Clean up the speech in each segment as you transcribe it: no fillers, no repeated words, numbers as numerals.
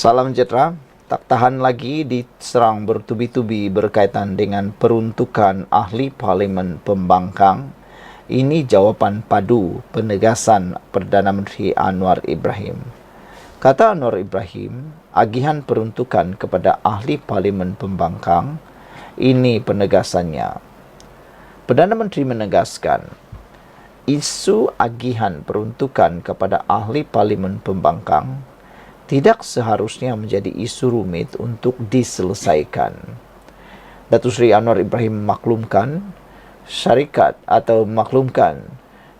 Salam sejahtera. Tak tahan lagi diserang bertubi-tubi berkaitan dengan peruntukan ahli parlimen pembangkang. Ini jawapan padu penegasan Perdana Menteri Anwar Ibrahim. Kata Anwar Ibrahim, agihan peruntukan kepada ahli parlimen pembangkang, ini penegasannya. Perdana Menteri menegaskan, isu agihan peruntukan kepada ahli parlimen pembangkang tidak seharusnya menjadi isu rumit untuk diselesaikan. Datuk Seri Anwar Ibrahim maklumkan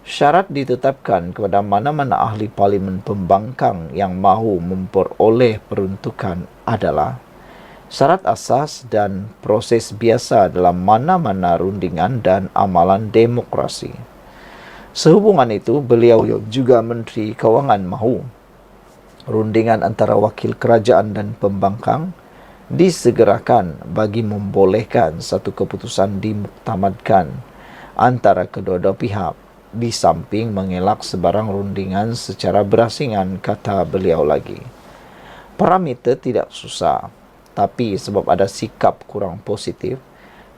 syarat ditetapkan kepada mana-mana ahli parlimen pembangkang yang mahu memperoleh peruntukan adalah syarat asas dan proses biasa dalam mana-mana rundingan dan amalan demokrasi. Sehubungan itu, beliau juga Menteri Kewangan mahu rundingan antara wakil kerajaan dan pembangkang disegerakan bagi membolehkan satu keputusan dimuktamadkan antara kedua-dua pihak di samping mengelak sebarang rundingan secara berasingan, kata beliau lagi. Parameter tidak susah, tapi sebab ada sikap kurang positif,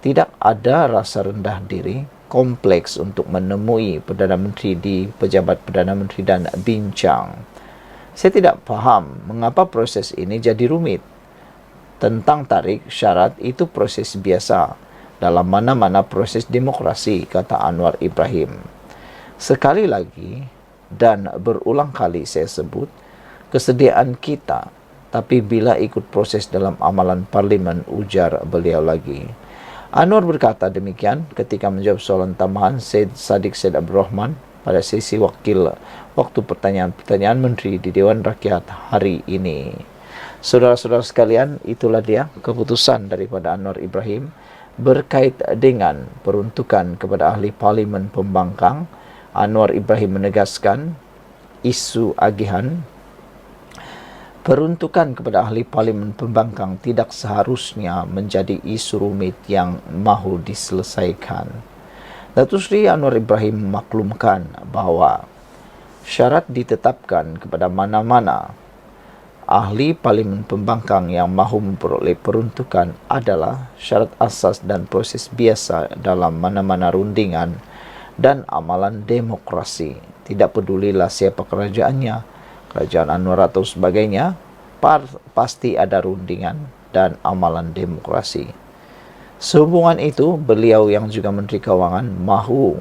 tidak ada rasa rendah diri, kompleks untuk menemui Perdana Menteri di Pejabat Perdana Menteri dan bincang. Saya tidak faham mengapa proses ini jadi rumit. Tentang tarik syarat itu proses biasa dalam mana-mana proses demokrasi, kata Anwar Ibrahim. Sekali lagi dan berulang kali saya sebut, kesediaan kita, tapi bila ikut proses dalam amalan parlimen, ujar beliau lagi. Anwar berkata demikian ketika menjawab soalan tambahan Syed Saddiq Syed Abdul Rahman pada sesi waktu pertanyaan-pertanyaan Menteri di Dewan Rakyat hari ini. Saudara-saudara sekalian, itulah dia keputusan daripada Anwar Ibrahim berkait dengan peruntukan kepada ahli parlimen pembangkang. Anwar Ibrahim menegaskan isu agihan peruntukan kepada ahli parlimen pembangkang tidak seharusnya menjadi isu rumit yang mahu diselesaikan. Datuk Seri Anwar Ibrahim maklumkan bahawa syarat ditetapkan kepada mana-mana ahli parlimen pembangkang yang mahu memperoleh peruntukan adalah syarat asas dan proses biasa dalam mana-mana rundingan dan amalan demokrasi. Tidak pedulilah siapa kerajaannya, kerajaan Anwar atau sebagainya, pasti ada rundingan dan amalan demokrasi. Sehubungan itu, beliau yang juga Menteri Kewangan mahu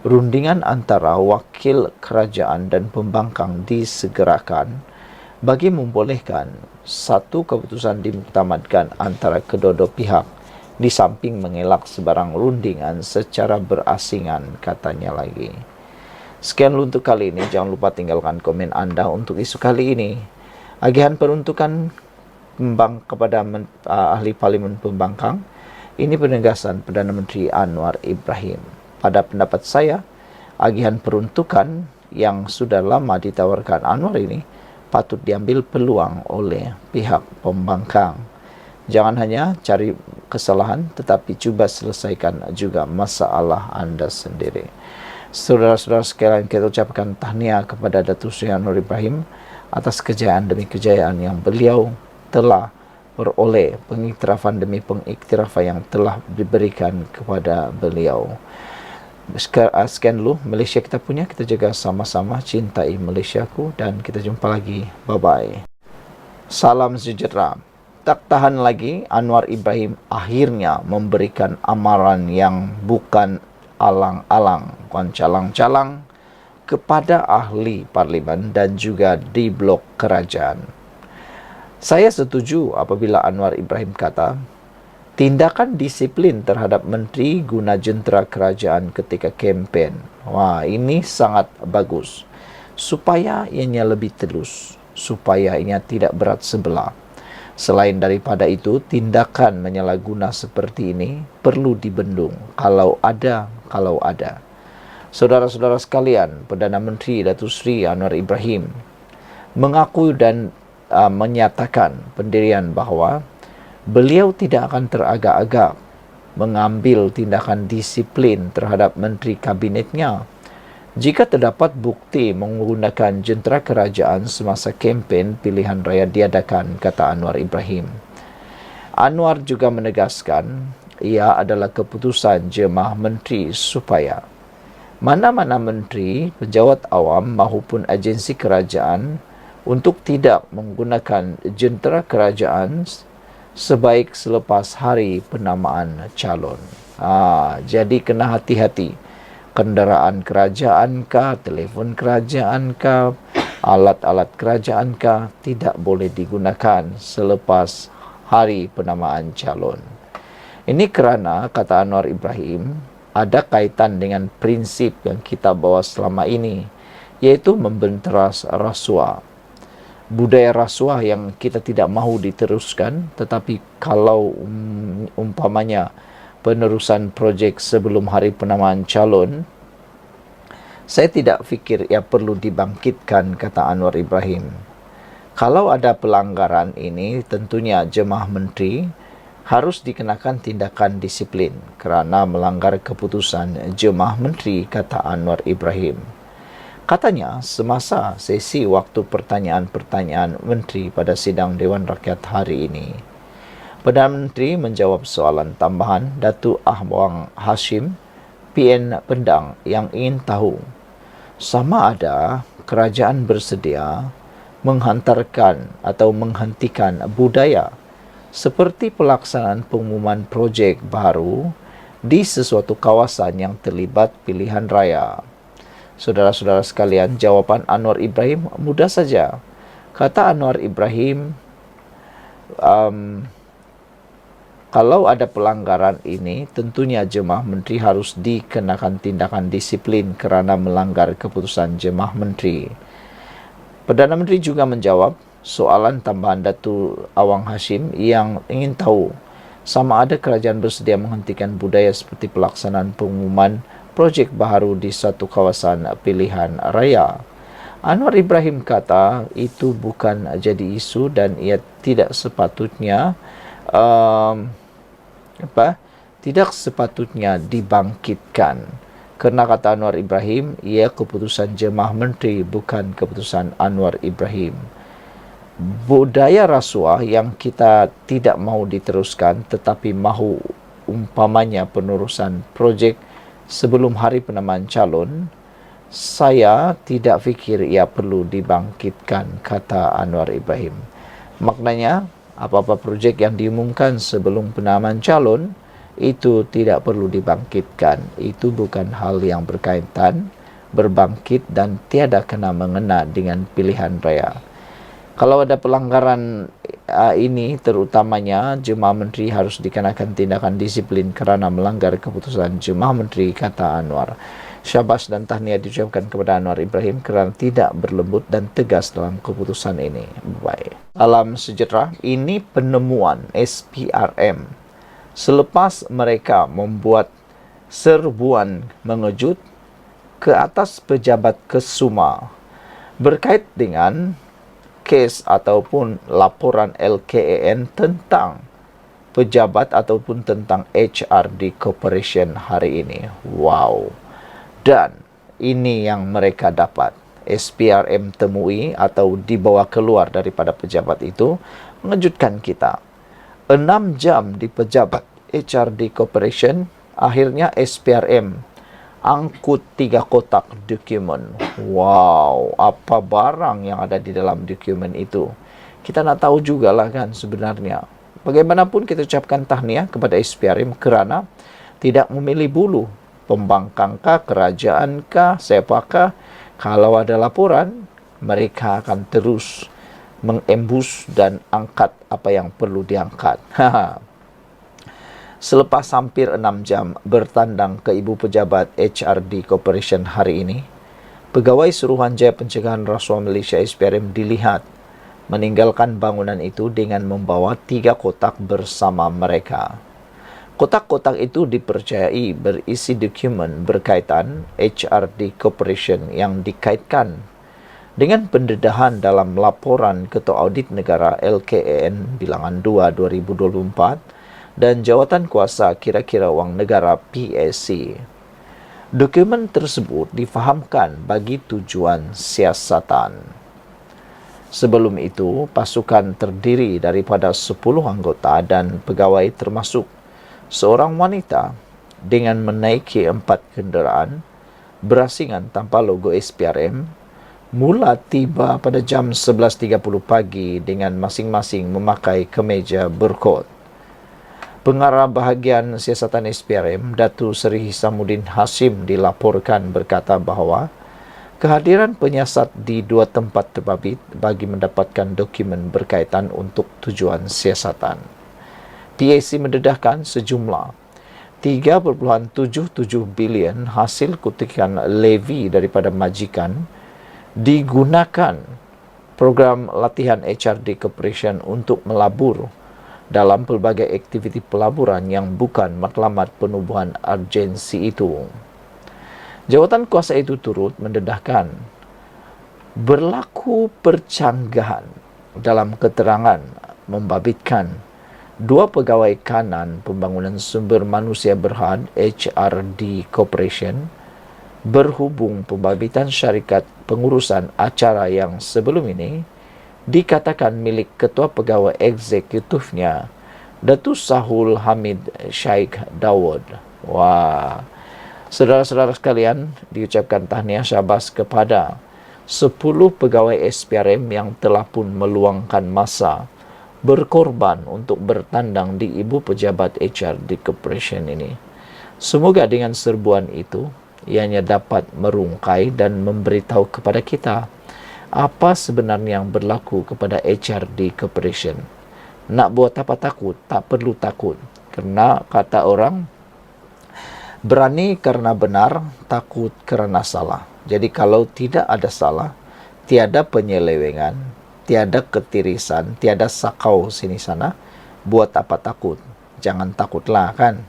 rundingan antara wakil kerajaan dan pembangkang disegerakan bagi membolehkan satu keputusan dimuktamadkan antara kedua-dua pihak di samping mengelak sebarang rundingan secara berasingan, katanya lagi. Sekian untuk kali ini. Jangan lupa tinggalkan komen anda untuk isu kali ini. Agihan peruntukan kepada ahli parlimen pembangkang, ini penegasan Perdana Menteri Anwar Ibrahim. Pada pendapat saya, agihan peruntukan yang sudah lama ditawarkan Anwar ini patut diambil peluang oleh pihak pembangkang. Jangan hanya cari kesalahan, tetapi cuba selesaikan juga masalah anda sendiri. Saudara-saudara sekalian, kita ucapkan tahniah kepada Datuk Seri Anwar Ibrahim atas kejayaan demi kejayaan yang beliau telah beroleh, pengiktirafan demi pengiktirafan yang telah diberikan kepada beliau. Sekian dulu Malaysia kita punya. Kita jaga sama-sama, cintai Malaysiaku, dan kita jumpa lagi. Bye-bye. Salam sejahtera. Tak tahan lagi, Anwar Ibrahim akhirnya memberikan amaran yang bukan alang-alang, bukan calang-calang kepada ahli parlimen dan juga di blok kerajaan. Saya setuju apabila Anwar Ibrahim kata, tindakan disiplin terhadap menteri guna jentera kerajaan ketika kempen. Wah, ini sangat bagus. Supaya ianya lebih telus, supaya ianya tidak berat sebelah. Selain daripada itu, tindakan menyalahguna seperti ini perlu dibendung kalau ada. Saudara-saudara sekalian, Perdana Menteri Datuk Seri Anwar Ibrahim mengaku dan menyatakan pendirian bahawa beliau tidak akan teragak-agak mengambil tindakan disiplin terhadap menteri kabinetnya Jika terdapat bukti menggunakan jentera kerajaan semasa kempen pilihan raya diadakan, kata Anwar Ibrahim. Anwar juga menegaskan ia adalah keputusan Jemaah Menteri supaya mana-mana menteri, pejabat awam maupun agensi kerajaan untuk tidak menggunakan jentera kerajaan sebaik selepas hari penamaan calon. Jadi kena hati-hati. Kenderaan kerajaan kah, telefon kerajaan kah, alat-alat kerajaan kah tidak boleh digunakan selepas hari penamaan calon. Ini kerana, kata Anwar Ibrahim, ada kaitan dengan prinsip yang kita bawa selama ini, yaitu membenteras rasuah. Budaya rasuah yang kita tidak mahu diteruskan, tetapi kalau umpamanya penerusan projek sebelum hari penamaan calon, saya tidak fikir ia perlu dibangkitkan, kata Anwar Ibrahim. Kalau ada pelanggaran ini, tentunya jemaah menteri harus dikenakan tindakan disiplin kerana melanggar keputusan jemaah menteri, kata Anwar Ibrahim. Katanya, semasa sesi waktu pertanyaan-pertanyaan menteri pada sidang Dewan Rakyat hari ini, Perdana Menteri menjawab soalan tambahan Datuk Ahwang Hashim, PN Pendang, yang ingin tahu sama ada kerajaan bersedia menghantarkan atau menghentikan budaya seperti pelaksanaan pengumuman projek baru di sesuatu kawasan yang terlibat pilihan raya. Saudara-saudara sekalian, jawapan Anwar Ibrahim mudah saja. Kata Anwar Ibrahim, kalau ada pelanggaran ini, tentunya jemaah menteri harus dikenakan tindakan disiplin kerana melanggar keputusan jemaah menteri. Perdana Menteri juga menjawab soalan tambahan Datuk Ahwang Hashim yang ingin tahu sama ada kerajaan bersedia menghentikan budaya seperti pelaksanaan pengumuman projek baru di satu kawasan pilihan raya. Anwar Ibrahim kata itu bukan jadi isu dan ia tidak sepatutnya dibangkitkan. Kerana, kata Anwar Ibrahim, ia keputusan jemaah menteri, bukan keputusan Anwar Ibrahim. Budaya rasuah yang kita tidak mahu diteruskan tetapi mahu umpamanya penerusan projek sebelum hari penamaan calon, saya tidak fikir ia perlu dibangkitkan, kata Anwar Ibrahim. Maknanya, apa-apa projek yang diumumkan sebelum penamaan calon itu tidak perlu dibangkitkan. Itu bukan hal yang berkaitan, berbangkit dan tiada kena mengena dengan pilihan raya. Kalau ada pelanggaran ini, terutamanya jemaah menteri harus dikenakan tindakan disiplin kerana melanggar keputusan jemaah menteri, kata Anwar. Syabas dan tahniah diucapkan kepada Anwar Ibrahim kerana tidak berlembut dan tegas dalam keputusan ini. Baik. Alam sejahtera, ini penemuan SPRM selepas mereka membuat serbuan mengejut ke atas pejabat Kesuma berkait dengan kes ataupun laporan LKAN tentang pejabat ataupun tentang HRD Corporation hari ini. Wow. Dan ini yang mereka dapat. SPRM temui atau dibawa keluar daripada pejabat itu mengejutkan kita. 6 jam di pejabat HRD Corporation, akhirnya SPRM angkut 3 kotak dokumen. Wow, apa barang yang ada di dalam dokumen itu? Kita nak tahu jugalah kan sebenarnya. Bagaimanapun kita ucapkan tahniah kepada SPRM kerana tidak memilih bulu. Pembangkangkah, kerajaanKah, siapakah? Kalau ada laporan, mereka akan terus mengembus dan angkat apa yang perlu diangkat. Selepas hampir 6 jam bertandang ke ibu pejabat HRD Corporation hari ini, pegawai Suruhanjaya Pencegahan Rasuah Malaysia SPRM dilihat meninggalkan bangunan itu dengan membawa 3 kotak bersama mereka. Kotak-kotak itu dipercayai berisi dokumen berkaitan HRD Corporation yang dikaitkan dengan pendedahan dalam laporan Ketua Audit Negara LKAN Bilangan 2 2024 dan Jawatan Kuasa Kira-kira Wang Negara PSC. Dokumen tersebut difahamkan bagi tujuan siasatan. Sebelum itu, pasukan terdiri daripada 10 anggota dan pegawai termasuk seorang wanita dengan menaiki 4 kenderaan berasingan tanpa logo SPRM mula tiba pada jam 11.30 pagi dengan masing-masing memakai kemeja berkot. Pengarah bahagian siasatan SPRM, Datu Seri Hisamuddin Hashim dilaporkan berkata bahawa kehadiran penyiasat di 2 tempat terbabit bagi mendapatkan dokumen berkaitan untuk tujuan siasatan. PAC mendedahkan sejumlah 3.77 bilion hasil kutikan levy daripada majikan digunakan program latihan HRD Corporation untuk melabur dalam pelbagai aktiviti pelaburan yang bukan matlamat penubuhan urgensi itu. Jawatan kuasa itu turut mendedahkan berlaku percanggahan dalam keterangan membabitkan 2 pegawai kanan Pembangunan Sumber Manusia Berhad HRD Corporation berhubung pembabitan syarikat pengurusan acara yang sebelum ini dikatakan milik Ketua Pegawai Eksekutifnya, Datuk Sahul Hamid Sheikh Dawud. Wah, saudara-saudara sekalian, diucapkan tahniah syabas kepada 10 pegawai SPRM yang telah pun meluangkan masa berkorban untuk bertandang di Ibu Pejabat HRD Corporation ini. Semoga dengan serbuan itu, ianya dapat merungkai dan memberitahu kepada kita apa sebenarnya yang berlaku kepada HRD Corporation. Nak buat apa takut? Tak perlu takut. Kerana kata orang, berani kerana benar, takut kerana salah. Jadi kalau tidak ada salah, tiada penyelewengan, tiada ketirisan, tiada sakau sini sana, buat apa takut? Jangan takutlah kan?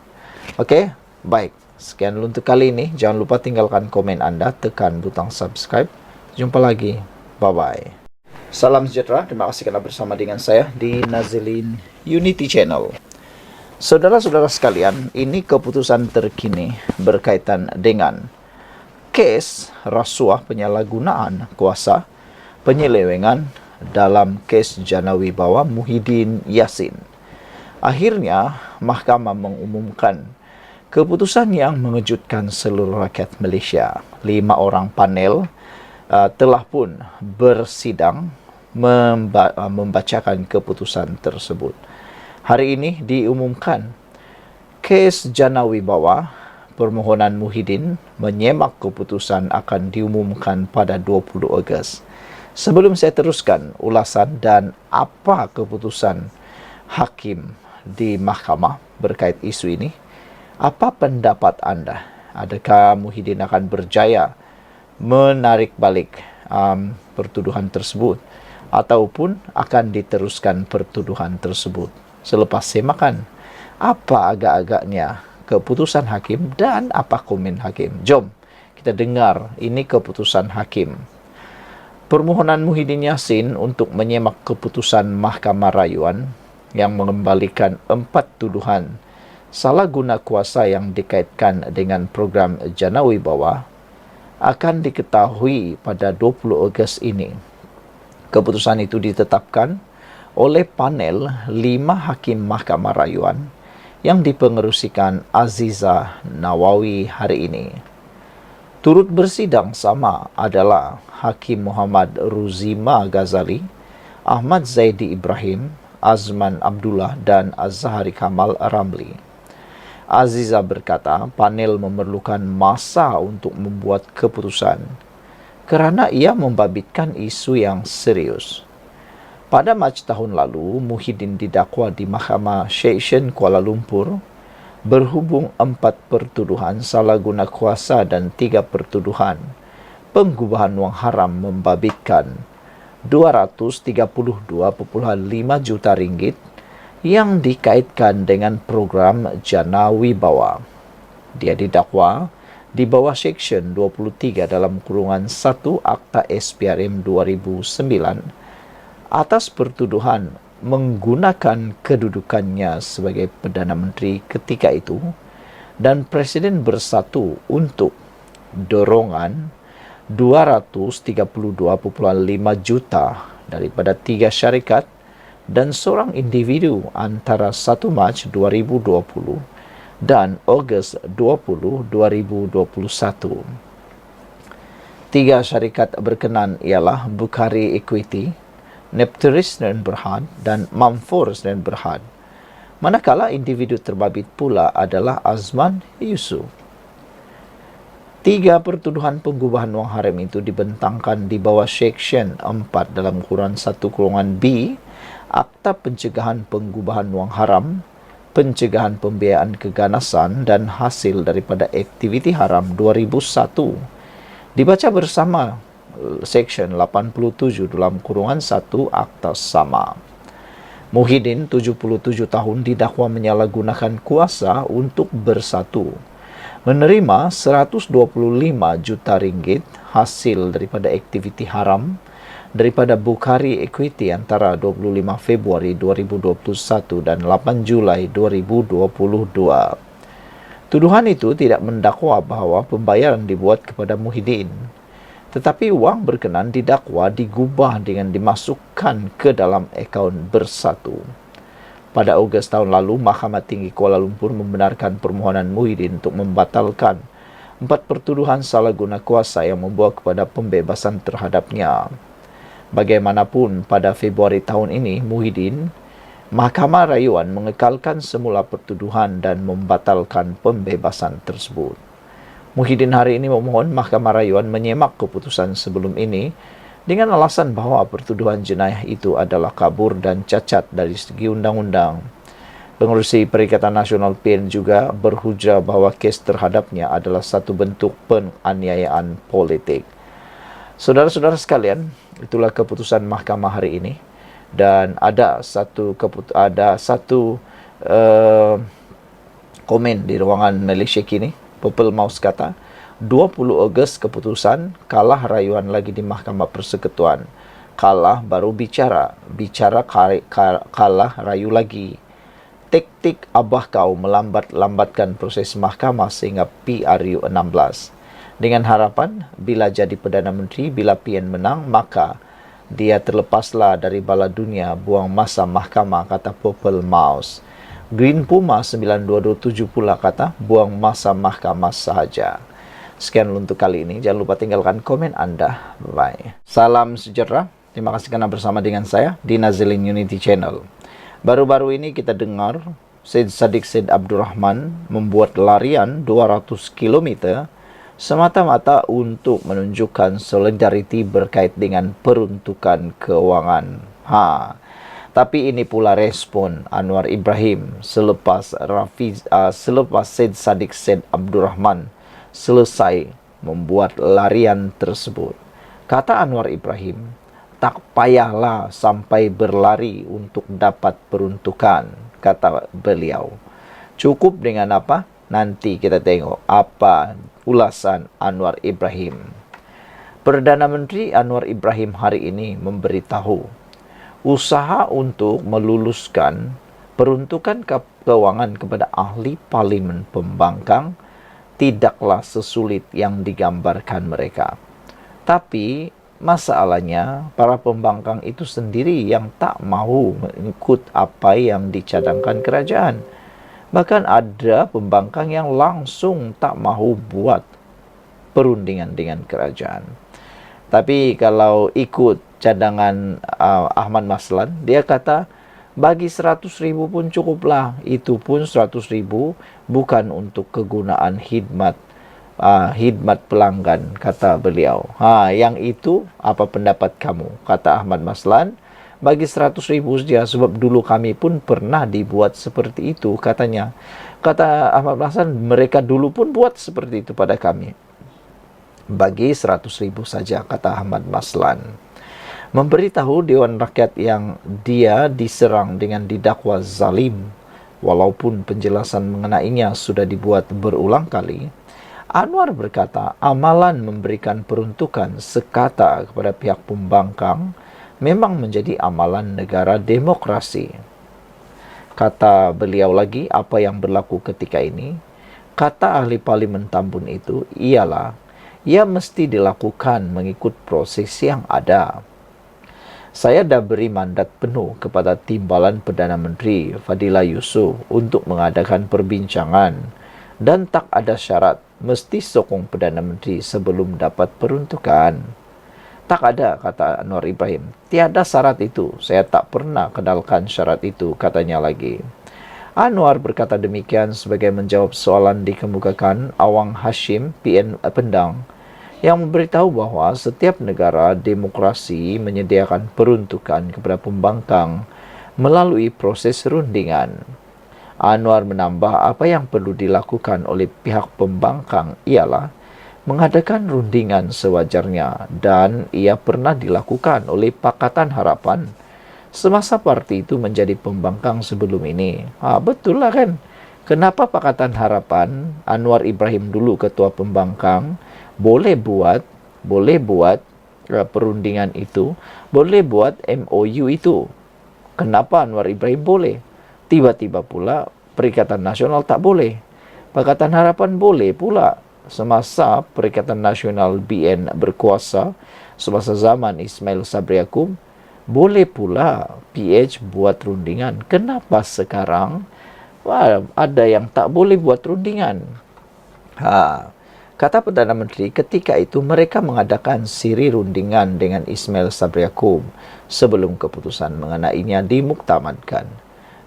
Okey, baik. Sekian dulu untuk kali ini. Jangan lupa tinggalkan komen anda, tekan butang subscribe. Jumpa lagi. Bye-bye. Salam sejahtera. Terima kasih kerana bersama dengan saya di Nazilin Unity Channel. Saudara-saudara sekalian, ini keputusan terkini berkaitan dengan kes rasuah penyalahgunaan kuasa penyelewengan dalam kes Jana Wibawa Muhyiddin Yassin. Akhirnya, mahkamah mengumumkan keputusan yang mengejutkan seluruh rakyat Malaysia. 5 orang panel telah pun bersidang membacakan keputusan tersebut. Hari ini diumumkan kes Jana Wibawa permohonan Muhyiddin menyemak keputusan akan diumumkan pada 20 Ogos. Sebelum saya teruskan ulasan dan apa keputusan hakim di mahkamah berkait isu ini, apa pendapat anda? Adakah Muhyiddin akan berjaya menarik balik pertuduhan tersebut ataupun akan diteruskan pertuduhan tersebut? Selepas semakan, apa agak-agaknya keputusan hakim dan apa komen hakim? Jom kita dengar ini keputusan hakim. Permohonan Muhyiddin Yassin untuk menyemak keputusan Mahkamah Rayuan yang mengembalikan 4 tuduhan salah guna kuasa yang dikaitkan dengan program Jana Wibawa akan diketahui pada 20 Ogos ini. Keputusan itu ditetapkan oleh panel 5 hakim Mahkamah Rayuan yang dipengerusikan Aziza Nawawi hari ini. Turut bersidang sama adalah Hakim Muhammad Ruzima Ghazali, Ahmad Zaidi Ibrahim, Azman Abdullah dan Az-Zahari Kamal Ramli. Aziza berkata panel memerlukan masa untuk membuat keputusan kerana ia membabitkan isu yang serius. Pada Mac tahun lalu, Muhyiddin didakwa di Mahkamah Seksyen Kuala Lumpur berhubung 4 pertuduhan salah guna kuasa dan 3 pertuduhan penggubahan wang haram membabitkan 232.5 juta ringgit yang dikaitkan dengan program Jana Wibawa. Dia didakwa di bawah Seksyen 23 dalam kurungan 1 Akta SPRM 2009 atas pertuduhan menggunakan kedudukannya sebagai Perdana Menteri ketika itu dan Presiden Bersatu untuk dorongan 232,5 juta daripada 3 syarikat dan seorang individu antara 1 Mac 2020 dan Ogos 20, 2021. 3 syarikat berkenan ialah Bukhari Equity, Nepturis dan Berhad dan Mamfors dan Berhad. Manakala individu terbabit pula adalah Azman Yusuf. 3 pertuduhan penggubahan wang haram itu dibentangkan di bawah Seksyen 4 dalam kurungan 1/B Akta Pencegahan Penggubahan Wang Haram, Pencegahan Pembiayaan Keganasan dan Hasil daripada Aktiviti Haram 2001. Dibaca bersama Seksyen 87 dalam kurungan 1 Akta sama. Muhyiddin 77 tahun didakwa menyalahgunakan kuasa untuk bersatu, menerima 125 juta ringgit hasil daripada aktiviti haram daripada Bukhari Equity antara 25 Februari 2021 dan 8 Julai 2022. Tuduhan itu tidak mendakwa bahawa pembayaran dibuat kepada Muhyiddin, tetapi wang berkenan didakwa digubah dengan dimasukkan ke dalam akaun bersatu. Pada Ogos tahun lalu, Mahkamah Tinggi Kuala Lumpur membenarkan permohonan Muhyiddin untuk membatalkan 4 pertuduhan salah guna kuasa yang membawa kepada pembebasan terhadapnya. Bagaimanapun, pada Februari tahun ini, Muhyiddin, Mahkamah Rayuan mengekalkan semula pertuduhan dan membatalkan pembebasan tersebut. Muhyiddin hari ini memohon Mahkamah Rayuan menyemak keputusan sebelum ini dengan alasan bahawa pertuduhan jenayah itu adalah kabur dan cacat dari segi undang-undang. Pengerusi Perikatan Nasional PN juga berhujah bahawa kes terhadapnya adalah satu bentuk penganiayaan politik. Saudara-saudara sekalian, itulah keputusan mahkamah hari ini, dan ada satu komen di ruangan Malaysia kini. Purple Mouse kata, 20 Ogos keputusan, kalah rayuan lagi di Mahkamah Persekutuan. Kalah baru bicara kalah rayu lagi. Taktik abah kau melambatkan proses mahkamah sehingga PRU 16. Dengan harapan, bila jadi Perdana Menteri, bila PN menang, maka dia terlepaslah dari bala dunia, buang masa mahkamah, kata Purple Mouse. Green Puma 9227 pula kata, buang masa mahkamah sahaja. Sekian untuk kali ini. Jangan lupa tinggalkan komen anda. Bye. Salam sejahtera. Terima kasih kerana bersama dengan saya di Nazilin Unity Channel. Baru-baru ini kita dengar Syed Saddiq Syed Abdurrahman membuat larian 200 km semata-mata untuk menunjukkan solidariti berkait dengan peruntukan kewangan. Tapi ini pula respon Anwar Ibrahim selepas Syed Saddiq Syed Abdurrahman selesai membuat larian tersebut. Kata Anwar Ibrahim, tak payahlah sampai berlari untuk dapat peruntukan, kata beliau. Cukup dengan apa? Nanti kita tengok apa ulasan Anwar Ibrahim. Perdana Menteri Anwar Ibrahim hari ini memberitahu usaha untuk meluluskan peruntukan kewangan kepada ahli parlimen pembangkang tidaklah sesulit yang digambarkan mereka. Tapi masalahnya para pembangkang itu sendiri yang tak mahu mengikut apa yang dicadangkan kerajaan. Bahkan ada pembangkang yang langsung tak mahu buat perundingan dengan kerajaan. Tapi kalau ikut cadangan Ahmad Maslan, dia kata bagi 100,000 pun cukuplah. Itu pun 100,000 bukan untuk kegunaan khidmat pelanggan, kata beliau. Yang itu apa pendapat kamu? Kata Ahmad Maslan, bagi 100,000 saja, sebab dulu kami pun pernah dibuat seperti itu, katanya. Kata Ahmad Maslan, mereka dulu pun buat seperti itu pada kami. Bagi 100,000 saja, kata Ahmad Maslan. Memberitahu Dewan Rakyat yang dia diserang dengan didakwa zalim, walaupun penjelasan mengenainya sudah dibuat berulang kali. Anwar berkata, amalan memberikan peruntukan sekata kepada pihak pembangkang memang menjadi amalan negara demokrasi. Kata beliau lagi, apa yang berlaku ketika ini, kata ahli parlimen Tambun itu ialah ia mesti dilakukan mengikut proses yang ada. Saya dah beri mandat penuh kepada Timbalan Perdana Menteri Fadila Yusof untuk mengadakan perbincangan dan tak ada syarat mesti sokong Perdana Menteri sebelum dapat peruntukan. Tak ada, kata Anwar Ibrahim. Tiada syarat itu. Saya tak pernah kenalkan syarat itu, katanya lagi. Anwar berkata demikian sebagai menjawab soalan dikemukakan Awang Hashim, PN Pendang, yang memberitahu bahawa setiap negara demokrasi menyediakan peruntukan kepada pembangkang melalui proses rundingan. Anwar menambah apa yang perlu dilakukan oleh pihak pembangkang ialah mengadakan rundingan sewajarnya dan ia pernah dilakukan oleh Pakatan Harapan semasa parti itu menjadi pembangkang sebelum ini. Betul lah kan? Kenapa Pakatan Harapan, Anwar Ibrahim dulu ketua pembangkang, boleh buat perundingan itu, boleh buat MOU itu. Kenapa Anwar Ibrahim boleh? Tiba-tiba pula Perikatan Nasional tak boleh. Pakatan Harapan boleh pula. Semasa Perikatan Nasional BN berkuasa, semasa zaman Ismail Sabri Yaakob, boleh pula PH buat rundingan. Kenapa sekarang ada yang tak boleh buat rundingan? Kata Perdana Menteri, ketika itu mereka mengadakan siri rundingan dengan Ismail Sabri Yaakob sebelum keputusan mengenainya dimuktamadkan.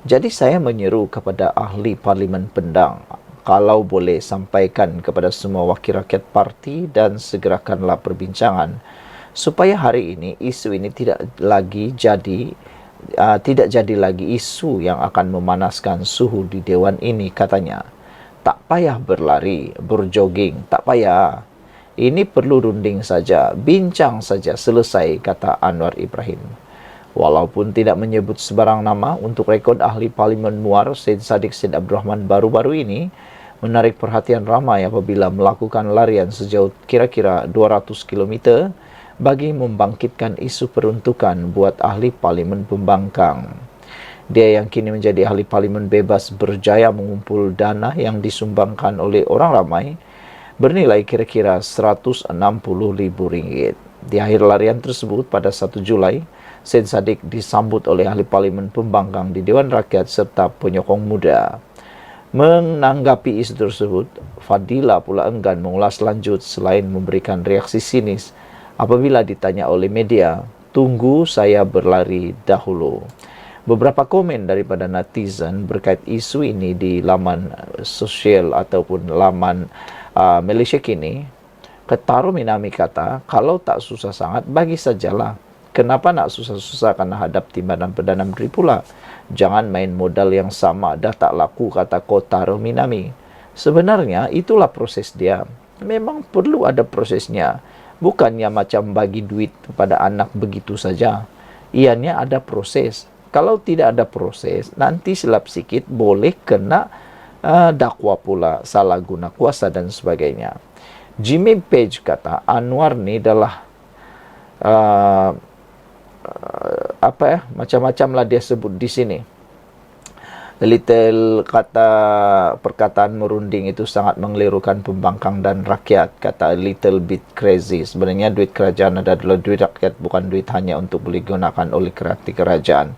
Jadi saya menyeru kepada ahli Parlimen Pendang, kalau boleh sampaikan kepada semua wakil rakyat parti dan segerakanlah perbincangan supaya hari ini isu ini tidak jadi lagi isu yang akan memanaskan suhu di Dewan ini, katanya. Tak payah berlari, berjoging, tak payah. Ini perlu runding saja, bincang saja, selesai, kata Anwar Ibrahim. Walaupun tidak menyebut sebarang nama, untuk rekod ahli Parlimen Muar Syed Saddiq Syed Abdul Rahman baru-baru ini menarik perhatian ramai apabila melakukan larian sejauh kira-kira 200 km bagi membangkitkan isu peruntukan buat ahli Parlimen pembangkang. Dia yang kini menjadi ahli Parlimen bebas berjaya mengumpul dana yang disumbangkan oleh orang ramai bernilai kira-kira RM160,000. Di akhir larian tersebut pada 1 Julai, Syed Saddiq disambut oleh ahli Parlimen pembangkang di Dewan Rakyat serta penyokong muda. Menanggapi isu tersebut, Fadila pula enggan mengulas lanjut selain memberikan reaksi sinis apabila ditanya oleh media, tunggu saya berlari dahulu. Beberapa komen daripada netizen berkait isu ini di laman sosial ataupun laman Malaysia Kini. Ketaro Minami kata, kalau tak susah sangat, bagi sajalah. Kenapa nak susah-susah kena hadap Timbalan Perdana Menteri pula? Jangan main modal yang sama, dah tak laku, kata Kotaro Minami. Sebenarnya itulah proses dia. Memang perlu ada prosesnya. Bukannya macam bagi duit kepada anak begitu saja. Ianya ada proses. Kalau tidak ada proses, nanti silap sikit boleh kena dakwa pula, salah guna kuasa dan sebagainya. Jimmy Page kata, Anwar ni adalah macam-macam lah dia sebut di sini. Perkataan merunding itu sangat mengelirukan pembangkang dan rakyat, kata little bit crazy. Sebenarnya duit kerajaan adalah duit rakyat, bukan duit hanya untuk boleh digunakan oleh kerajaan.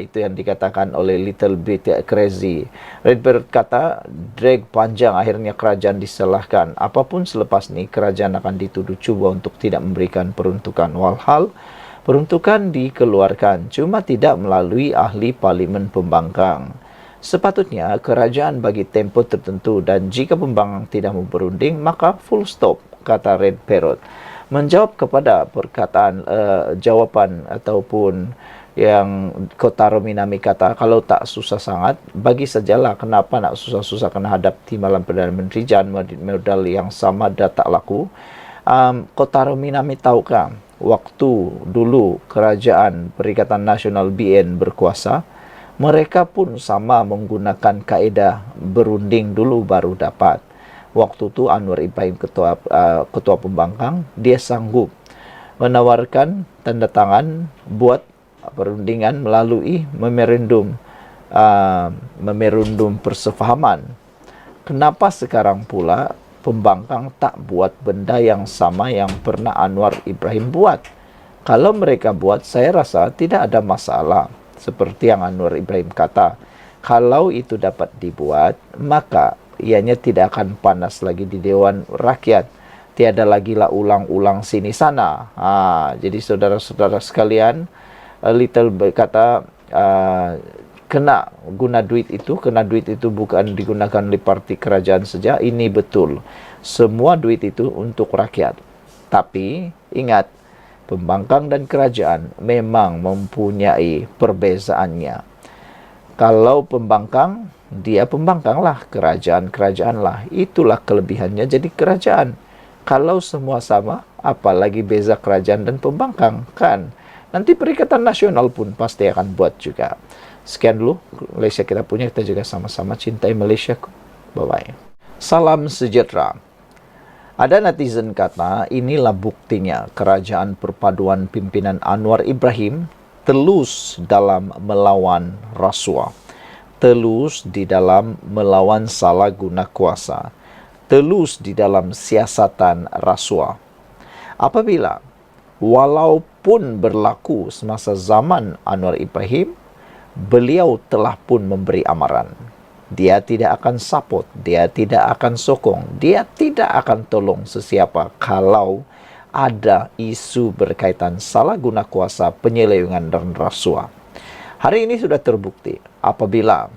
Itu yang dikatakan oleh little bit crazy. Redbird kata, drag panjang, akhirnya kerajaan disalahkan. Apapun selepas ni, kerajaan akan dituduh cuba untuk tidak memberikan peruntukan. Walhal, peruntukan dikeluarkan, cuma tidak melalui ahli Parlimen pembangkang. Sepatutnya kerajaan bagi tempoh tertentu dan jika pembangkang tidak mau berunding, maka full stop, kata Red Parrot. Menjawab kepada jawapan ataupun yang Kotaro Minami kata, kalau tak susah sangat, bagi sajalah, kenapa nak susah-susah kena hadap Timbalan Perdana Menteri, jangan modal yang sama dah tak laku. Kotaro Minami tahukah, waktu dulu kerajaan Perikatan Nasional BN berkuasa, mereka pun sama menggunakan kaedah berunding dulu baru dapat. Waktu tu Anwar Ibrahim ketua pembangkang, dia sanggup menawarkan tanda tangan buat perundingan melalui memorandum persefahaman. Kenapa sekarang pula pembangkang tak buat benda yang sama yang pernah Anwar Ibrahim buat. Kalau mereka buat, saya rasa tidak ada masalah. Seperti yang Anwar Ibrahim kata, kalau itu dapat dibuat, maka ianya tidak akan panas lagi di Dewan Rakyat. Tiada lagi lah ulang-ulang sini sana. Jadi saudara-saudara sekalian, Little berkata, kena duit itu bukan digunakan oleh parti kerajaan saja. Ini betul. Semua duit itu untuk rakyat. Tapi ingat, pembangkang dan kerajaan memang mempunyai perbezaannya. Kalau pembangkang, dia pembangkang lah. Kerajaan lah. Itulah kelebihannya jadi kerajaan. Kalau semua sama, apalagi beza kerajaan dan pembangkang, kan? Nanti Perikatan Nasional pun pasti akan buat juga. Sekian dulu Malaysia kita punya. Kita juga sama-sama cintai Malaysia. Bye-bye. Salam sejahtera. Ada netizen kata, inilah buktinya kerajaan perpaduan pimpinan Anwar Ibrahim telus dalam melawan rasuah, telus di dalam melawan salah guna kuasa, telus di dalam siasatan rasuah. Apabila walaupun berlaku semasa zaman Anwar Ibrahim, beliau telah pun memberi amaran. Dia tidak akan support, dia tidak akan sokong, dia tidak akan tolong sesiapa kalau ada isu berkaitan salah guna kuasa, penyelewengan dan rasuah. Hari ini sudah terbukti apabila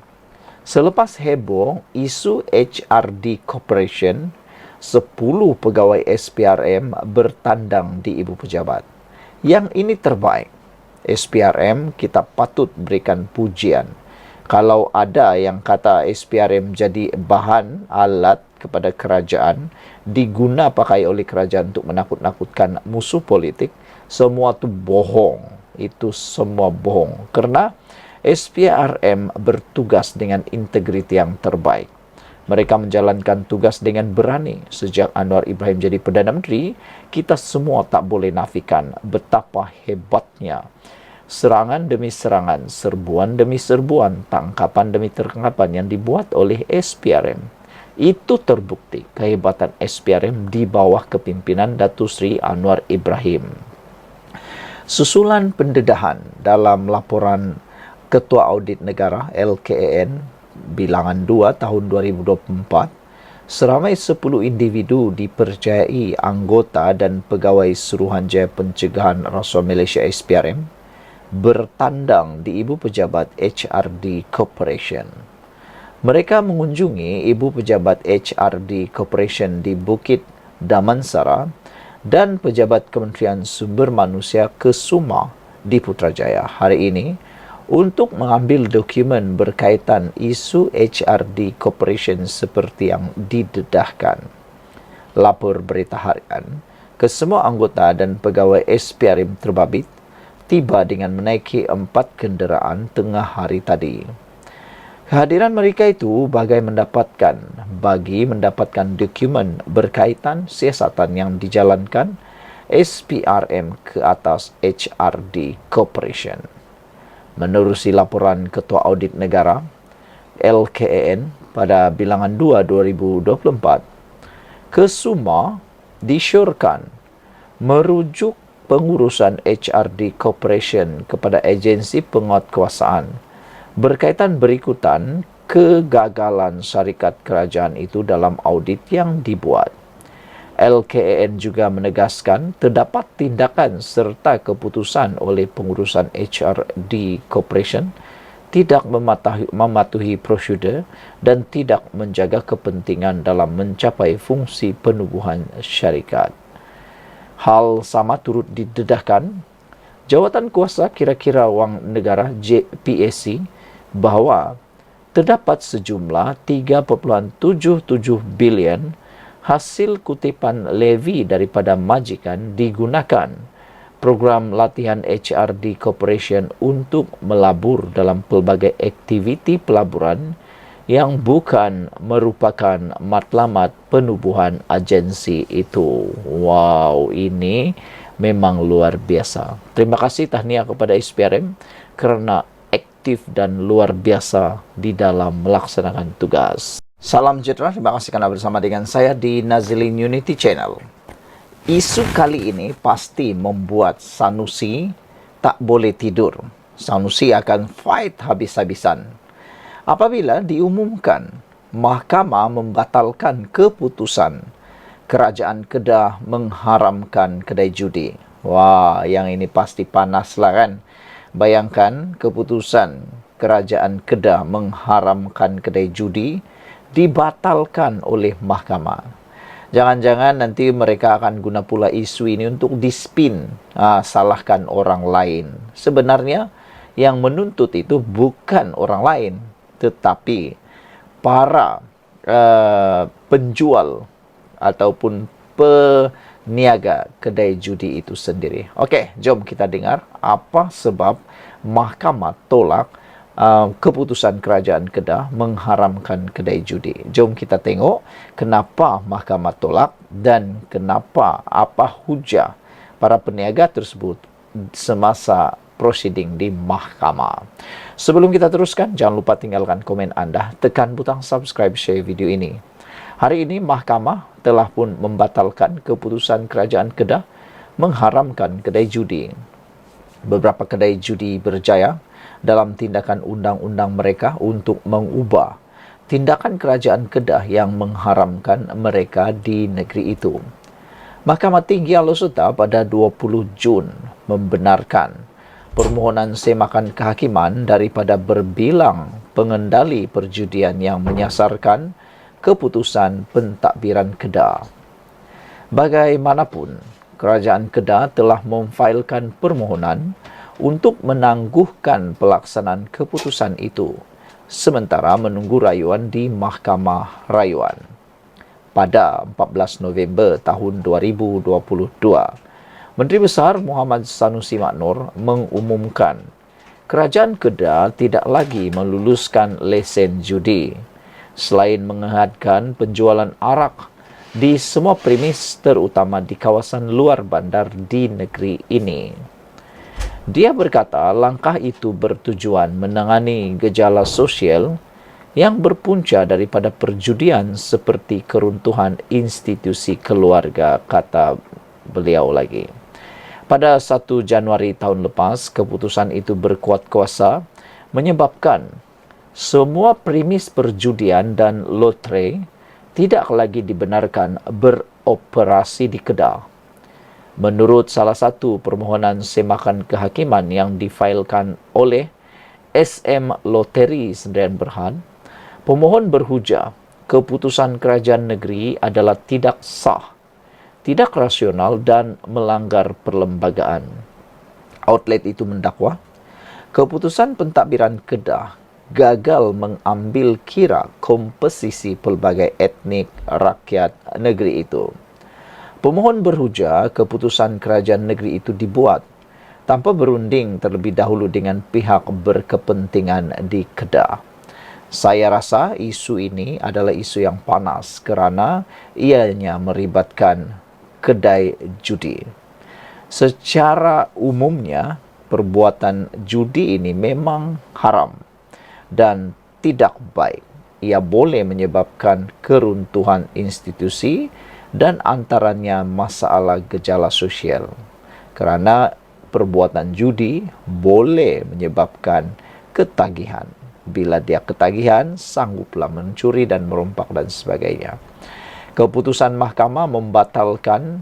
selepas heboh isu HRD Corporation, 10 pegawai SPRM bertandang di ibu pejabat. Yang ini terbaik. SPRM kita patut berikan pujian. Kalau ada yang kata SPRM jadi bahan alat kepada kerajaan, diguna pakai oleh kerajaan untuk menakut-nakutkan musuh politik, semua itu bohong. Itu semua bohong. Karena SPRM bertugas dengan integriti yang terbaik. Mereka menjalankan tugas dengan berani. Sejak Anwar Ibrahim jadi Perdana Menteri, kita semua tak boleh nafikan betapa hebatnya. Serangan demi serangan, serbuan demi serbuan, tangkapan demi tangkapan yang dibuat oleh SPRM. Itu terbukti kehebatan SPRM di bawah kepimpinan Datuk Seri Anwar Ibrahim. Susulan pendedahan dalam laporan Ketua Audit Negara LKAN Bilangan 2 tahun 2024, seramai 10 individu dipercayai anggota dan pegawai Suruhanjaya Pencegahan Rasuah Malaysia SPRM bertandang di ibu pejabat HRD Corporation. Mereka mengunjungi ibu pejabat HRD Corporation di Bukit Damansara dan pejabat Kementerian Sumber Manusia Kesuma di Putrajaya hari ini untuk mengambil dokumen berkaitan isu HRD Corporation seperti yang didedahkan. Lapor berita harian, kesemua anggota dan pegawai SPRM terbabit tiba dengan menaiki 4 kenderaan tengah hari tadi. Kehadiran mereka itu bagi mendapatkan dokumen berkaitan siasatan yang dijalankan SPRM ke atas HRD Corporation. Menerusi laporan Ketua Audit Negara LKAN pada Bilangan 2 2024, Kesuma disyorkan merujuk pengurusan HRD Corporation kepada agensi penguatkuasaan berkaitan berikutan kegagalan syarikat kerajaan itu dalam audit yang dibuat. LKAN juga menegaskan terdapat tindakan serta keputusan oleh pengurusan HRD Corporation tidak mematuhi prosedur dan tidak menjaga kepentingan dalam mencapai fungsi penubuhan syarikat. Hal sama turut didedahkan Jawatan Kuasa Kira-kira Wang Negara JPAC bahawa terdapat sejumlah 3.77 bilion hasil kutipan levi daripada majikan digunakan program latihan HRD Corporation untuk melabur dalam pelbagai aktiviti pelaburan yang bukan merupakan matlamat penubuhan agensi itu. Wow, ini memang luar biasa. Terima kasih tahniah kepada SPRM kerana aktif dan luar biasa di dalam melaksanakan tugas. Salam sejahtera, terima kasih karena bersama dengan saya di Nazilin Unity Channel. Isu kali ini pasti membuat Sanusi tak boleh tidur. Sanusi akan fight habis-habisan apabila diumumkan mahkamah membatalkan keputusan kerajaan Kedah mengharamkan kedai judi. Wah, yang ini pasti panas lah kan. Bayangkan keputusan kerajaan Kedah mengharamkan kedai judi dibatalkan oleh mahkamah. Jangan-jangan nanti mereka akan guna pula isu ini untuk dispin, salahkan orang lain. Sebenarnya yang menuntut itu bukan orang lain, tetapi para penjual ataupun peniaga kedai judi itu sendiri. Okey, jom kita dengar apa sebab mahkamah tolak keputusan kerajaan Kedah mengharamkan kedai judi. Jom kita tengok kenapa mahkamah tolak dan kenapa, apa hujah para peniaga tersebut semasa proceeding di mahkamah. Sebelum kita teruskan, jangan lupa tinggalkan komen anda, tekan butang subscribe, share video ini. Hari ini mahkamah telah pun membatalkan keputusan kerajaan Kedah mengharamkan kedai judi. Beberapa kedai judi berjaya dalam tindakan undang-undang mereka untuk mengubah tindakan kerajaan Kedah yang mengharamkan mereka di negeri itu. Mahkamah Tinggi Alor-Setar pada 20 Jun membenarkan permohonan semakan kehakiman daripada berbilang pengendali perjudian yang menyasarkan keputusan pentadbiran Kedah. Bagaimanapun, kerajaan Kedah telah memfailkan permohonan untuk menangguhkan pelaksanaan keputusan itu sementara menunggu rayuan di Mahkamah Rayuan. Pada 14 November tahun 2022, Menteri Besar Muhammad Sanusi Maknor mengumumkan kerajaan Kedah tidak lagi meluluskan lesen judi selain menghadkan penjualan arak di semua premis terutama di kawasan luar bandar di negeri ini. Dia berkata langkah itu bertujuan menangani gejala sosial yang berpunca daripada perjudian seperti keruntuhan institusi keluarga, kata beliau lagi. Pada 1 Januari tahun lepas, keputusan itu berkuat kuasa menyebabkan semua premis perjudian dan lotre tidak lagi dibenarkan beroperasi di Kedah. Menurut salah satu permohonan semakan kehakiman yang difailkan oleh SM Loteri Sdn Bhd, pemohon berhujah keputusan kerajaan negeri adalah tidak sah, tidak rasional dan melanggar perlembagaan. Outlet itu mendakwa keputusan pentadbiran Kedah gagal mengambil kira komposisi pelbagai etnik rakyat negeri itu. Pemohon berhujah keputusan kerajaan negeri itu dibuat tanpa berunding terlebih dahulu dengan pihak berkepentingan di Kedah. Saya rasa isu ini adalah isu yang panas kerana ianya melibatkan kedai judi. Secara umumnya, perbuatan judi ini memang haram dan tidak baik. Ia boleh menyebabkan keruntuhan institusi dan antaranya masalah gejala sosial. Kerana perbuatan judi boleh menyebabkan ketagihan. Bila dia ketagihan, sangguplah mencuri dan merompak dan sebagainya. Keputusan mahkamah membatalkan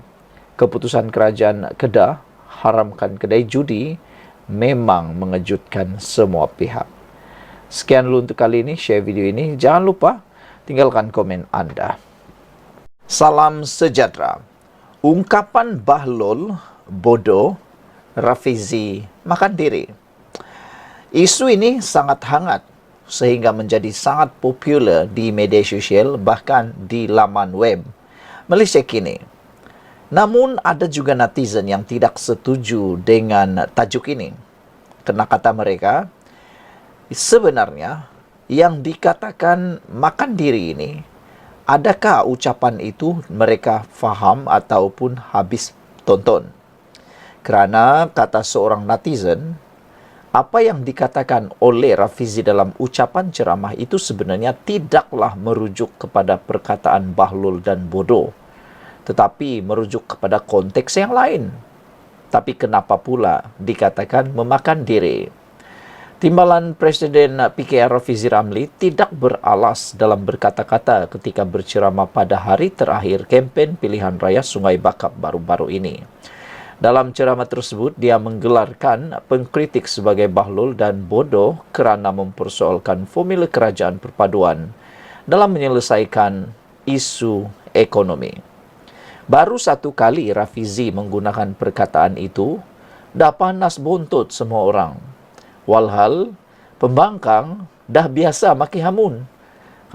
keputusan kerajaan Kedah haramkan kedai judi memang mengejutkan semua pihak. Sekian dulu untuk kali ini, share video ini. Jangan lupa tinggalkan komen anda. Salam sejahtera. Ungkapan Bahlol, bodoh, Rafizi makan diri. Isu ini sangat hangat sehingga menjadi sangat popular di media sosial bahkan di laman web Malaysia kini. Namun ada juga netizen yang tidak setuju dengan tajuk ini. Kerana kata mereka, sebenarnya yang dikatakan makan diri ini, adakah ucapan itu mereka faham ataupun habis tonton? Kerana kata seorang netizen, Apa yang dikatakan oleh Rafizi dalam ucapan ceramah itu sebenarnya tidaklah merujuk kepada perkataan bahlul dan bodoh, tetapi merujuk kepada konteks yang lain. Tapi kenapa pula dikatakan memakan diri? Timbalan Presiden PKR Rafizi Ramli tidak beralas dalam berkata-kata ketika berceramah pada hari terakhir kempen pilihan raya Sungai Bakap baru-baru ini. Dalam ceramah tersebut, dia menggelarkan pengkritik sebagai bahlul dan bodoh kerana mempersoalkan formula kerajaan perpaduan dalam menyelesaikan isu ekonomi. Baru satu kali Rafizi menggunakan perkataan itu, dah panas buntut semua orang. Walhal, pembangkang dah biasa maki hamun.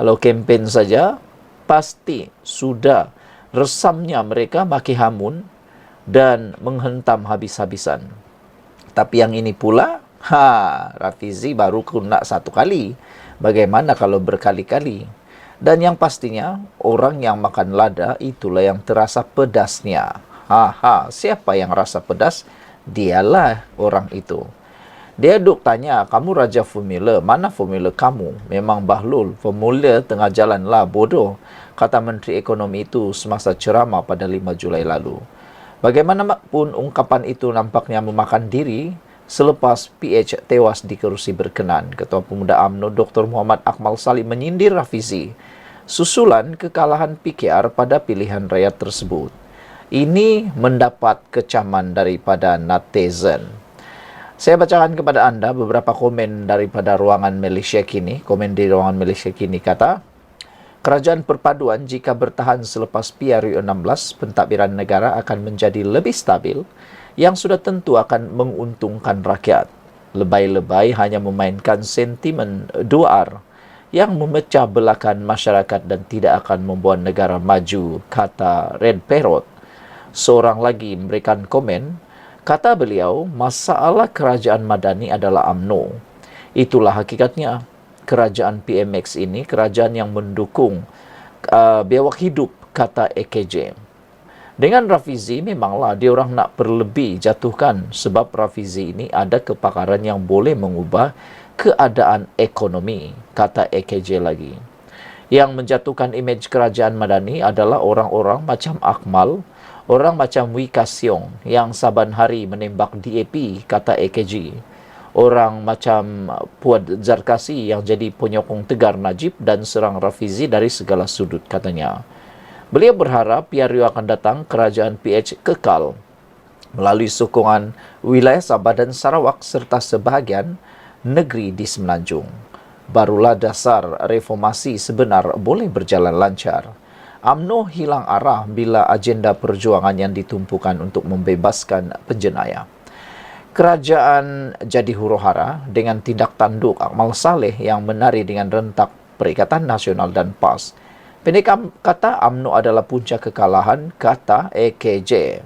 Kalau kempen saja, pasti sudah resamnya mereka maki hamun dan menghentam habis-habisan. Tapi yang ini pula, Rafizi baru kena satu kali. Bagaimana kalau berkali-kali? Dan yang pastinya, orang yang makan lada itulah yang terasa pedasnya. Siapa yang rasa pedas? Dialah orang itu. Dia duk tanya, kamu raja formula, mana formula kamu? Memang bahlul, formula tengah jalan lah, bodoh, kata Menteri Ekonomi itu semasa ceramah pada 5 Julai lalu. Bagaimanapun ungkapan itu nampaknya memakan diri selepas PH tewas di kerusi berkenan. Ketua Pemuda UMNO Dr. Muhammad Akmal Salim menyindir Rafizi susulan kekalahan PKR pada pilihan raya tersebut. Ini mendapat kecaman daripada netizen. Saya bacakan kepada anda beberapa komen daripada Ruangan Malaysia Kini. Komen di Ruangan Malaysia Kini kata, kerajaan perpaduan jika bertahan selepas PRU16, pentadbiran negara akan menjadi lebih stabil yang sudah tentu akan menguntungkan rakyat. Lebay-lebay hanya memainkan sentimen 2R yang memecah belahkan masyarakat dan tidak akan membuat negara maju, kata Red Parrot. Seorang lagi memberikan komen, kata beliau, masalah kerajaan madani adalah UMNO. Itulah hakikatnya. Kerajaan PMX ini kerajaan yang mendukung biawak hidup, kata AKJ. Dengan Rafizi memanglah dia orang nak berlebih jatuhkan sebab Rafizi ini ada kepakaran yang boleh mengubah keadaan ekonomi, kata AKJ lagi. Yang menjatuhkan imej kerajaan madani adalah orang-orang macam Akmal, orang macam Wika Siong yang saban hari menembak DAP, kata AKJ. Orang macam Puad Zarkasi yang jadi penyokong tegar Najib dan serang Rafizi dari segala sudut, katanya. Beliau berharap PRU akan datang kerajaan PH kekal melalui sokongan wilayah Sabah dan Sarawak serta sebahagian negeri di Semenanjung. Barulah dasar reformasi sebenar boleh berjalan lancar. UMNO hilang arah bila agenda perjuangan yang ditumpukan untuk membebaskan penjenayah. Kerajaan jadi huru-hara dengan tindak tanduk Akmal Saleh yang menari dengan rentak Perikatan Nasional dan PAS. Pendek kata UMNO adalah punca kekalahan, kata AKJ.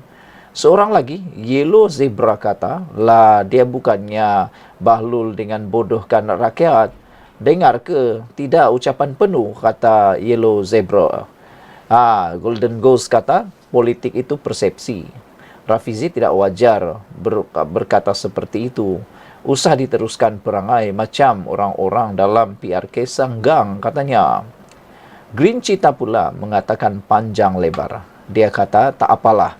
Seorang lagi, Yellow Zebra kata, lah dia bukannya bahlul dengan bodohkan rakyat. Dengar ke? Tidak ucapan penuh, kata Yellow Zebra. Golden Ghost kata, politik itu persepsi. Rafizi tidak wajar berkata seperti itu. Usah diteruskan perangai macam orang-orang dalam PRK Sanggang, katanya. Green Cheetah pula mengatakan panjang lebar. Dia kata, tak apalah.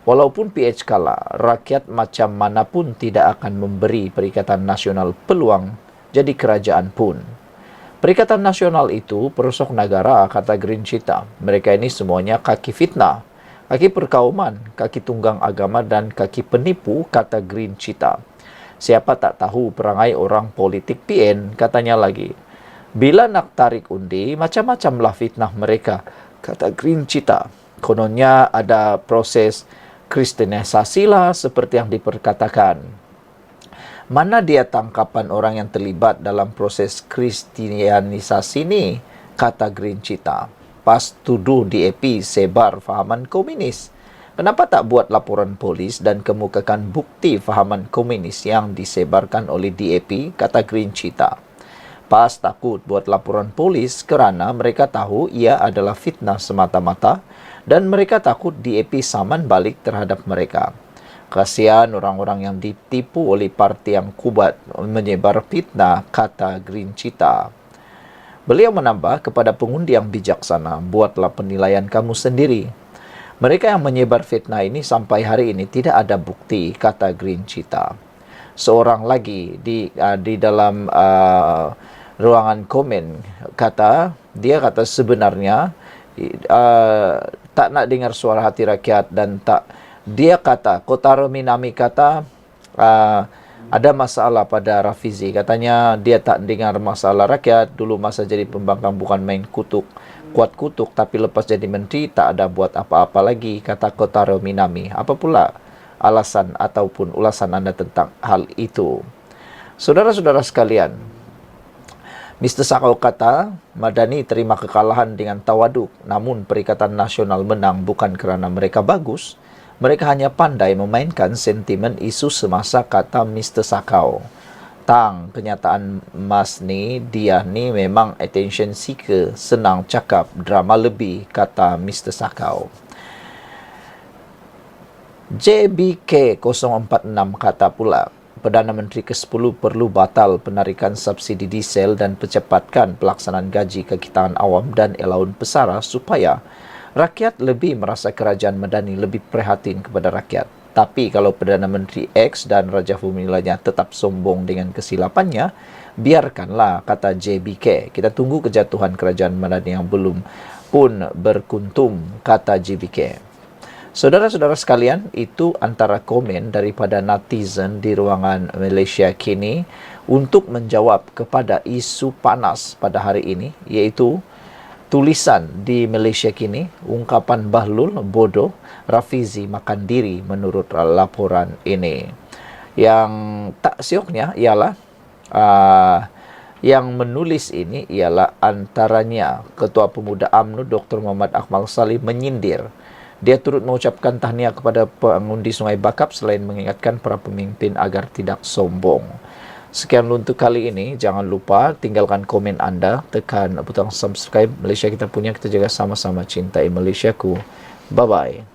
Walaupun PH kalah, rakyat macam manapun tidak akan memberi Perikatan Nasional peluang jadi kerajaan pun. Perikatan Nasional itu perosok negara, kata Green Cheetah. Mereka ini semuanya kaki fitnah, kaki perkauman, kaki tunggang agama dan kaki penipu, kata Green Cheetah. Siapa tak tahu perangai orang politik PN, katanya lagi. Bila nak tarik undi, macam-macamlah fitnah mereka, kata Green Cheetah. Kononnya ada proses kristenisasi lah seperti yang diperkatakan. Mana dia tangkapan orang yang terlibat dalam proses kristianisasi ni, kata Green Cheetah. Pas tuduh DAP sebar fahaman komunis. Kenapa tak buat laporan polis dan kemukakan bukti fahaman komunis yang disebarkan oleh DAP, kata Green Cheetah. PAS takut buat laporan polis kerana mereka tahu ia adalah fitnah semata-mata dan mereka takut DAP saman balik terhadap mereka. Kasihan orang-orang yang ditipu oleh parti yang kubat menyebar fitnah, kata Green Cheetah. Beliau menambah, kepada pengundi yang bijaksana, buatlah penilaian kamu sendiri. Mereka yang menyebar fitnah ini sampai hari ini tidak ada bukti, kata Green Cheetah. Seorang lagi di dalam ruangan komen dia kata sebenarnya tak nak dengar suara hati rakyat dan tak. Dia kata, Kotaro Minami kata ada masalah pada Rafizi. Katanya dia tak dengar masalah rakyat. Dulu masa jadi pembangkang bukan main kuat kutuk, tapi lepas jadi menteri tak ada buat apa-apa lagi, kata Kotaro Minami. Apa pula alasan ataupun ulasan anda tentang hal itu? Saudara-saudara sekalian, Mr. Sakau kata, Madani terima kekalahan dengan tawaduk, namun Perikatan Nasional menang bukan kerana mereka bagus. Mereka hanya pandai memainkan sentimen isu semasa, kata Mr. Sakau. Tang, kenyataan Mas ni, dia ni memang attention seeker, senang cakap, drama lebih, kata Mr. Sakau. JBK 046 kata pula, Perdana Menteri ke-10 perlu batal penarikan subsidi diesel dan percepatkan pelaksanaan gaji kekitaan awam dan elaun pesara supaya rakyat lebih merasa kerajaan Madani lebih prihatin kepada rakyat. Tapi kalau Perdana Menteri X dan Raja Formulanya tetap sombong dengan kesilapannya, biarkanlah, kata JBK. Kita tunggu kejatuhan kerajaan Madani yang belum pun berkuntum, kata JBK. Saudara-saudara sekalian, itu antara komen daripada netizen di ruangan Malaysia kini untuk menjawab kepada isu panas pada hari ini, iaitu tulisan di Malaysia kini, ungkapan Bahlul bodoh, Rafizi makan diri menurut laporan ini. Yang tak sioknya ialah yang menulis ini ialah antaranya Ketua Pemuda UMNO Dr. Muhammad Akmal Saleh menyindir. Dia turut mengucapkan tahniah kepada pengundi Sungai Bakap selain mengingatkan para pemimpin agar tidak sombong. Sekian untuk kali ini. Jangan lupa tinggalkan komen anda, tekan butang subscribe. Malaysia kita punya, kita jaga sama-sama cintai Malaysiaku. Bye-bye.